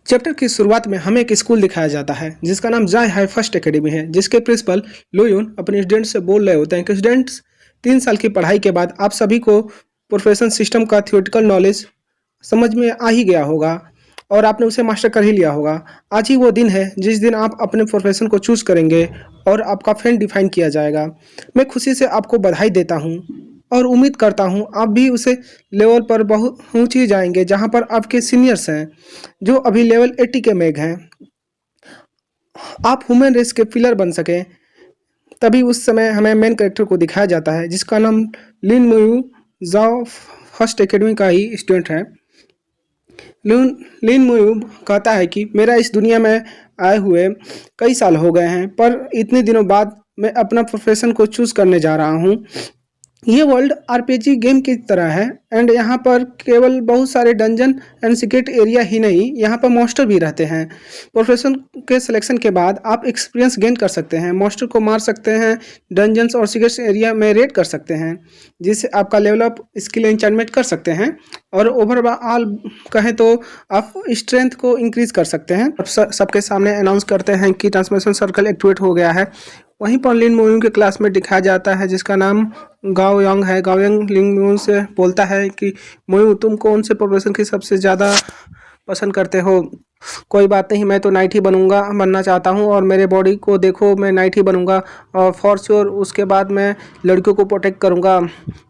Chapter की शुरुआत में हमें एक स्कूल दिखाया जाता है जिसका नाम जाय हाई फर्स्ट एकेडमी है, जिसके प्रिंसिपल लुयून अपने स्टूडेंट्स से बोल रहे होते हैं कि स्टूडेंट्स 3 साल की पढ़ाई के बाद आप सभी को प्रोफेशन सिस्टम का थियोरेटिकल नॉलेज समझ में आ ही गया होगा और आपने उसे मास्टर कर ही लिया होगा। आज ही वो दिन है जिस दिन आप अपने प्रोफेशन को चूज करेंगे और आपका फील्ड डिफाइन किया जाएगा। मैं खुशी से आपको बधाई देता हूँ और उम्मीद करता हूँ आप भी उसे लेवल पर बहुत पहुँच ही जाएंगे जहाँ पर आपके सीनियर्स हैं जो अभी लेवल 80 के मेग हैं। आप ह्यूमन रेस के पिलर बन सकें। तभी उस समय हमें मेन कैरेक्टर को दिखाया जाता है जिसका नाम लिन मुयू जाओ फर्स्ट एकेडमी का ही स्टूडेंट है। लिन मुयू कहता है कि मेरा इस दुनिया में आए हुए कई साल हो गए हैं, पर इतने दिनों बाद मैं अपना प्रोफेशन को चूज करने जा रहा हूँ। ये वर्ल्ड आरपीजी गेम की तरह है एंड यहाँ पर केवल बहुत सारे डंजन एंड सीक्रेट एरिया ही नहीं, यहाँ पर मॉन्स्टर भी रहते हैं। प्रोफेशन के सिलेक्शन के बाद आप एक्सपीरियंस गेन कर सकते हैं, मॉन्स्टर को मार सकते हैं, डंजन्स और सीक्रेट एरिया में रेड कर सकते हैं, जिससे आपका लेवल अप स्किल एन्चेंटमेंट कर सकते हैं और ओवरऑल कहें तो आप स्ट्रेंथ को इंक्रीज कर सकते हैं। सबके सामने अनाउंस करते हैं कि ट्रांसमिशन सर्कल एक्टिवेट हो गया है। वहीं पर लिन मुयू के क्लास में दिखाया जाता है जिसका नाम गाओ यंग है। गाओ यंग लिन मुयू से बोलता है कि मुयू तुम कौन से प्रोफेशन की सबसे ज़्यादा पसंद करते हो? कोई बात नहीं, मैं तो नाइट ही बनना चाहता हूँ और मेरे बॉडी को देखो, मैं नाइट ही बनूंगा और फॉर श्योर उसके बाद मैं लड़कियों को प्रोटेक्ट करूँगा।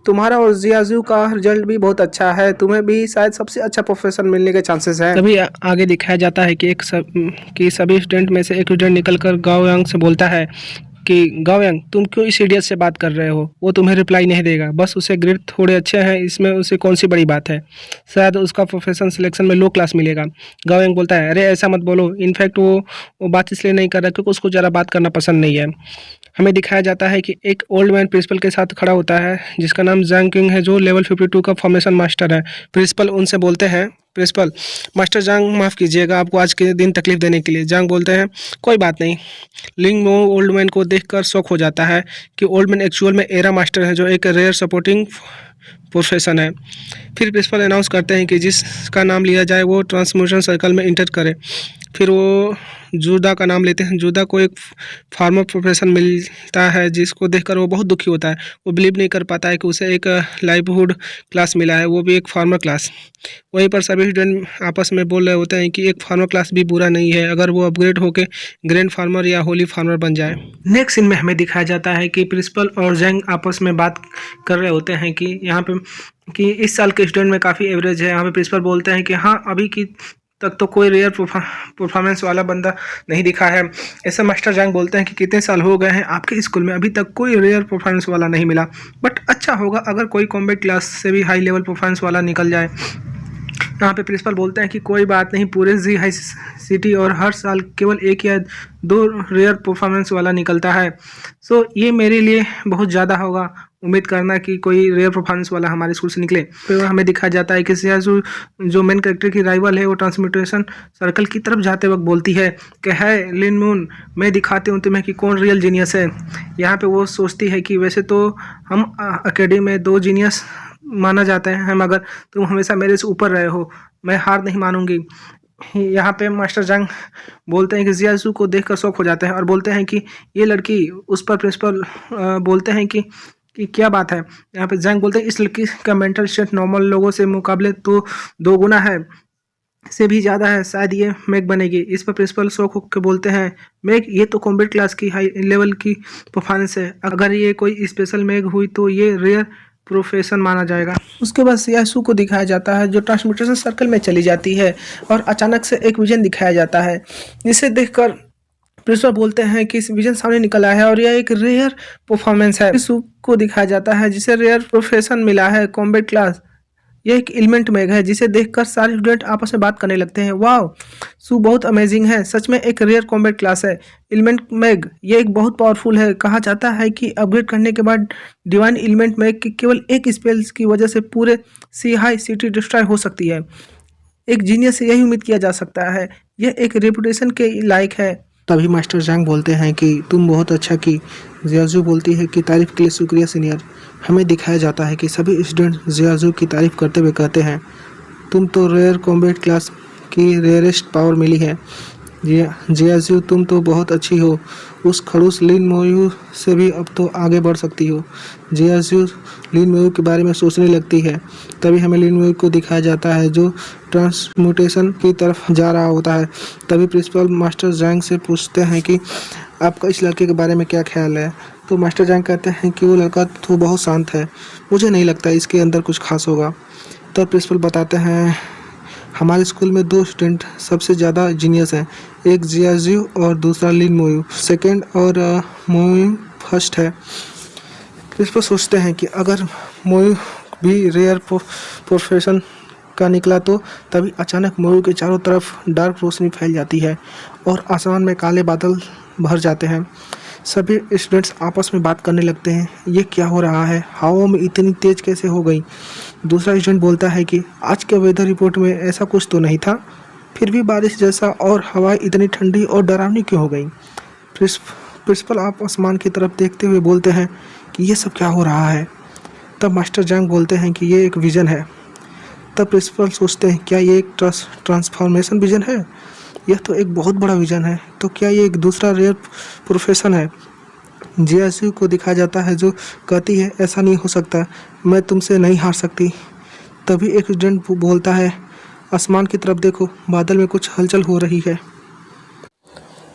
तुम्हारा और जियाजू का रिजल्ट भी बहुत अच्छा है, तुम्हें भी शायद सबसे अच्छा प्रोफेशन मिलने के चांसेस हैं। तभी आगे दिखाया जाता है कि सभी स्टूडेंट में से एक स्टूडेंट निकलकर गाओ यंग से बोलता है कि गाओयंग तुम क्यों इस इडियट से बात कर रहे हो? वो तुम्हें रिप्लाई नहीं देगा, बस उसे ग्रेड थोड़े अच्छे हैं, इसमें उसे कौन सी बड़ी बात है, शायद उसका प्रोफेशन सिलेक्शन में लो क्लास मिलेगा। गाओयंग बोलता है अरे ऐसा मत बोलो, इनफैक्ट वो बात इसलिए नहीं कर रहा क्योंकि उसको ज़रा बात करना पसंद नहीं है। हमें दिखाया जाता है कि एक ओल्ड मैन प्रिंसिपल के साथ खड़ा होता है जिसका नाम जंग किंग है, जो लेवल 52 का फॉर्मेशन मास्टर है। प्रिंसिपल उनसे बोलते हैं प्रिंसिपल मास्टर जांग माफ़ कीजिएगा आपको आज के दिन तकलीफ देने के लिए। जांग बोलते हैं कोई बात नहीं। लिंग मो ओल्ड मैन को देखकर शौक हो जाता है कि ओल्ड मैन एक्चुअल में एरा मास्टर है, जो एक रेयर सपोर्टिंग प्रोफेशन है। फिर प्रिंसिपल अनाउंस करते हैं कि जिसका नाम लिया जाए वो ट्रांसमोशन सर्कल में इंटर करे। फिर वो जूदा का नाम लेते हैं। जूदा को एक फार्मर प्रोफेशन मिलता है जिसको देखकर वो बहुत दुखी होता है। वो बिलीव नहीं कर पाता है कि उसे एक लाइवहुड क्लास मिला है, वो भी एक फार्मर क्लास। वहीं पर सभी स्टूडेंट आपस में बोल रहे होते हैं कि एक फार्मर क्लास भी बुरा नहीं है अगर वो अपग्रेड होकर ग्रैंड फार्मर या होली फार्मर बन जाए। नेक्स्ट सीन में हमें दिखाया जाता है कि प्रिंसिपल और जैंग आपस में बात कर रहे होते हैं कि यहाँ पे कि इस साल के स्टूडेंट में काफ़ी एवरेज है। यहाँ पे प्रिंसिपल बोलते हैं कि हाँ अभी की तक तो कोई रेयर परफॉर्मेंस वाला बंदा नहीं दिखा है। ऐसे मास्टर जैंग बोलते हैं कि कितने साल हो गए हैं आपके स्कूल में, अभी तक कोई रेयर परफॉर्मेंस वाला नहीं मिला, बट अच्छा होगा अगर कोई कॉम्बैट क्लास से भी हाई लेवल परफॉर्मेंस वाला निकल जाए। यहाँ पे प्रिंसिपल बोलते हैं कि कोई बात नहीं, पूरे जी हाई सिटी और हर साल केवल 1 या 2 रेयर परफॉर्मेंस वाला निकलता है, सो ये मेरे लिए बहुत ज़्यादा होगा उम्मीद करना कि कोई रेयर परफॉर्मेंस वाला हमारे स्कूल से निकले। फिर हमें दिखाया जाता है कि सियाजू जो मेन कैरेक्टर की राइवल है वो ट्रांसम्यूटेशन सर्कल की तरफ जाते वक्त बोलती है कि है लिन मून, मैं दिखाती हूँ तुम्हें कि कौन रियल जीनियस है। यहाँ पे वो सोचती है कि वैसे तो हम अकेडमी में 2 जीनियस माना जाता है, मगर तुम हमेशा मेरे से ऊपर रहे हो, मैं हार नहीं मानूंगी। यहाँ पे मास्टर जंग बोलते हैं कि जियाजू को देखकर शौक हो जाते हैं और बोलते हैं कि ये लड़की, उस पर प्रिंसिपल बोलते हैं कि क्या बात है। यहाँ पे जंग बोलते हैं इस लड़की का मेंटल स्टेट नॉर्मल लोगों से मुकाबले तो 2 गुना है, से भी ज़्यादा है, शायद ये मैग बनेगी। इस पर प्रिंसिपल शौक होकर बोलते हैं मैग, ये तो कॉम्बैट क्लास की हाई लेवल की परफॉर्मेंस है, अगर ये कोई स्पेशल मैग हुई तो ये रेयर प्रोफेशन माना जाएगा। उसके बाद सियासू को दिखाया जाता है जो ट्रांसम्यूटेशन सर्कल में चली जाती है और अचानक से एक विजन दिखाया जाता है जिसे देखकर प्रिंसिपल बोलते हैं कि इस विजन सामने निकल आया है और यह एक रेयर परफॉर्मेंस है। सू को दिखाया जाता है जिसे रेयर प्रोफेशन मिला है कॉम्बैट क्लास। यह एक एलिमेंट मैग है जिसे देखकर सारे स्टूडेंट आपस में बात करने लगते हैं। वाह, सू बहुत अमेजिंग है, सच में एक रेयर कॉम्बैट क्लास है एलिमेंट मैग। ये एक बहुत पावरफुल है। कहा जाता है कि अपग्रेड करने के बाद डिवाइन एलिमेंट मैग की केवल एक स्पेल की वजह से पूरे सी हाई सिटी डिस्ट्रॉय हो सकती है। एक जीनियस से यही उम्मीद किया जा सकता है, यह एक रेपुटेशन के लायक है। तभी मास्टर जैंग बोलते हैं कि तुम बहुत अच्छा की। जियाजू बोलती है कि तारीफ के लिए शुक्रिया सीनियर। हमें दिखाया जाता है कि सभी स्टूडेंट जियाजू की तारीफ करते हुए कहते हैं तुम तो रेयर कॉम्बैट क्लास की रेयरेस्ट पावर मिली है। जियाजू तुम तो बहुत अच्छी हो, उस खड़ूस लिन मोयू से भी अब तो आगे बढ़ सकती हो। जियाजू लिन मोयू के बारे में सोचने लगती है। तभी हमें लिन मोयू को दिखाया जाता है जो ट्रांसम्यूटेशन की तरफ जा रहा होता है। तभी प्रिंसिपल मास्टर जैंग से पूछते हैं कि आपका इस लड़के के बारे में क्या ख्याल है। तो मास्टर जैंग कहते हैं कि वो लड़का तो बहुत शांत है, मुझे नहीं लगता इसके अंदर कुछ खास होगा। तब प्रिंसिपल बताते हैं हमारे स्कूल में 2 स्टूडेंट सबसे ज़्यादा जीनियस हैं, एक जियाजू और दूसरा लिन मोयू सेकंड और मोयू फर्स्ट है। प्रिंसिपल सोचते हैं कि अगर मोयू भी रेयर प्रोफेशन का निकला तो तभी अचानक मोयू के चारों तरफ डार्क रोशनी फैल जाती है और आसमान में काले बादल भर जाते हैं। सभी स्टूडेंट्स आपस में बात करने लगते हैं, ये क्या हो रहा है, हवा में इतनी तेज कैसे हो गई। दूसरा स्टूडेंट बोलता है कि आज के वेदर रिपोर्ट में ऐसा कुछ तो नहीं था, फिर भी बारिश जैसा और हवा इतनी ठंडी और डरावनी क्यों हो गई। प्रिंसिपल आप आसमान की तरफ देखते हुए बोलते हैं कि ये सब क्या हो रहा है। तब मास्टर जैंग बोलते हैं कि ये एक विज़न है। तब प्रिंसिपल सोचते हैं क्या ये एक ट्रांसफॉर्मेशन विज़न है, यह तो एक बहुत बड़ा विज़न है, तो क्या ये एक दूसरा रेयर प्रोफेशन है। जियासू को दिखाया जाता है जो कहती है ऐसा नहीं हो सकता, मैं तुमसे नहीं हार सकती। तभी एक स्टूडेंट बोलता है आसमान की तरफ देखो, बादल में कुछ हलचल हो रही है।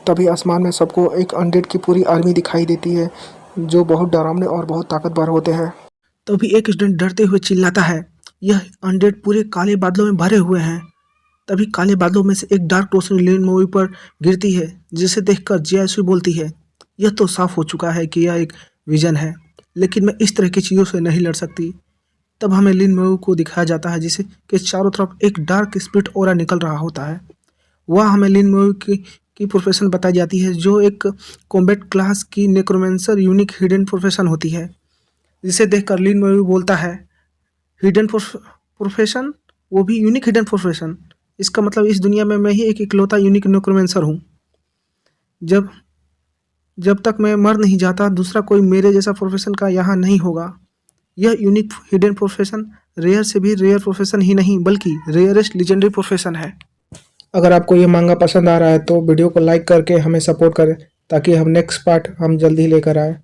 तभी आसमान में सबको एक अनडेड की पूरी आर्मी दिखाई देती है जो बहुत डरावने और बहुत ताकतवर होते हैं। तभी एक स्टूडेंट डरते हुए चिल्लाता है यह अनडेड पूरे काले बादलों में भरे हुए हैं। तभी काले बादलों में से एक डार्क रोशनी लिन मोयू पर गिरती है, जिसे देखकर जियासू बोलती है यह तो साफ हो चुका है कि यह एक विजन है, लेकिन मैं इस तरह की चीज़ों से नहीं लड़ सकती। तब हमें लिन मोयू को दिखाया जाता है जिसे के चारों तरफ एक डार्क स्पिरिट ऑरा निकल रहा होता है। वह हमें लिन मोयू की प्रोफेशन बताई जाती है जो एक कॉम्बैट क्लास की नेक्रोमेंसर यूनिक हिडन प्रोफेशन होती है, जिसे देखकर लिन मोयू बोलता है हिडन प्रोफेशन, वो भी यूनिक हिडन प्रोफेशन, इसका मतलब इस दुनिया में मैं ही एक इकलौता यूनिक नेक्रोमेंसर हूँ। जब तक मैं मर नहीं जाता दूसरा कोई मेरे जैसा प्रोफेशन का यहाँ नहीं होगा। यह यूनिक हिडन प्रोफेशन रेयर से भी रेयर प्रोफेशन ही नहीं बल्कि रेयरेस्ट लीजेंडरी प्रोफेशन है। अगर आपको ये मांगा पसंद आ रहा है तो वीडियो को लाइक करके हमें सपोर्ट करें ताकि हम नेक्स्ट पार्ट हम जल्दी लेकर आए।